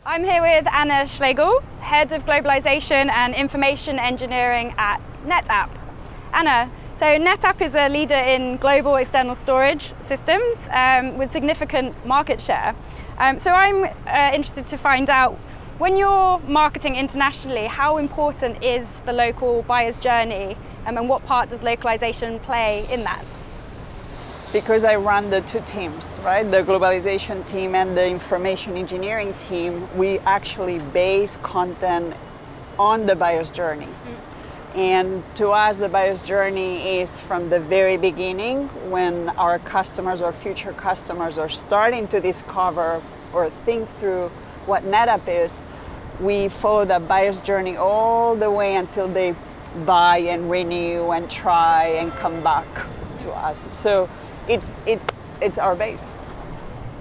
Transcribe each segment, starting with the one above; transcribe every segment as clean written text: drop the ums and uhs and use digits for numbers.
I'm here with Anna Schlegel, Head of Globalization and Information Engineering at NetApp. Anna, so NetApp is a leader in global external storage systems with significant market share. So I'm interested to find out, when you're marketing internationally, how important is the local buyer's journey and what part does localization play in that? Because I run the two teams, right? The globalization team and the information engineering team, we actually base content on the buyer's journey. And to us, the buyer's journey is from the very beginning, when our customers or future customers are starting to discover or think through what NetApp is. We follow that buyer's journey all the way until they buy and renew and try and come back to us. So it's our base.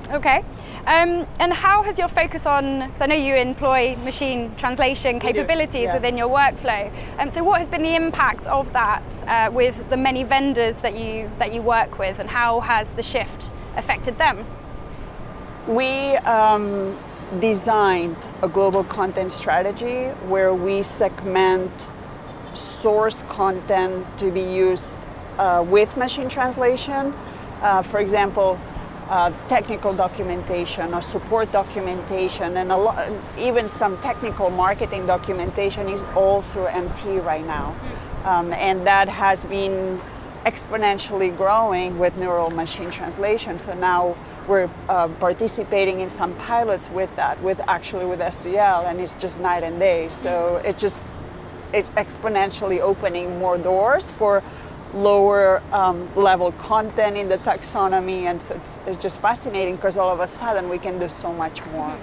Okay, and how has your focus on, because I know you employ machine translation capabilities within your workflow, so what has been the impact of that with the many vendors that you work with, and how has the shift affected them? We designed a global content strategy where we segment source content to be used with machine translation. For example, technical documentation or support documentation, and even some technical marketing documentation is all through MT right now. And that has been exponentially growing with neural machine translation. So now we're participating in some pilots with that, with SDL, and it's just night and day. So it's exponentially opening more doors for lower level content in the taxonomy, and so it's just fascinating because all of a sudden we can do so much more.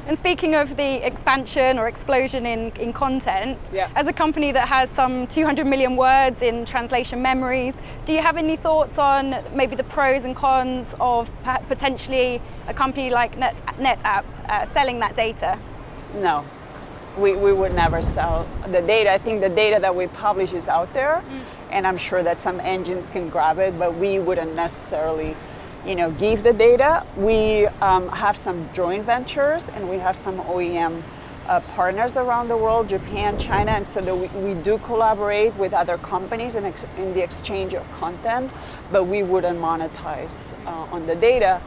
And speaking of the expansion or explosion in content, as a company that has some 200 million words in translation memories, do you have any thoughts on maybe the pros and cons of potentially a company like NetApp selling that data? No, we would never sell the data. I think the data that we publish is out there, and I'm sure that some engines can grab it, but we wouldn't necessarily give the data. We have some joint ventures, and we have some OEM partners around the world, Japan, China, and so that we do collaborate with other companies in the exchange of content, but we wouldn't monetize on the data.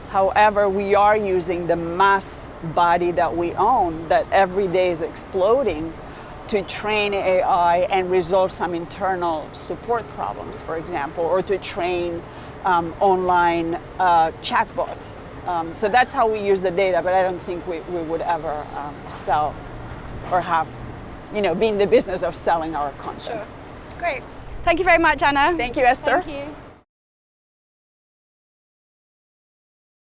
However, we are using the mass body that we own, that every day is exploding, to train AI and resolve some internal support problems, for example, or to train online chatbots. So that's how we use the data, but I don't think we would ever sell or have, be in the business of selling our content. Sure. Great. Thank you very much, Anna. Thank you, Esther. Thank you.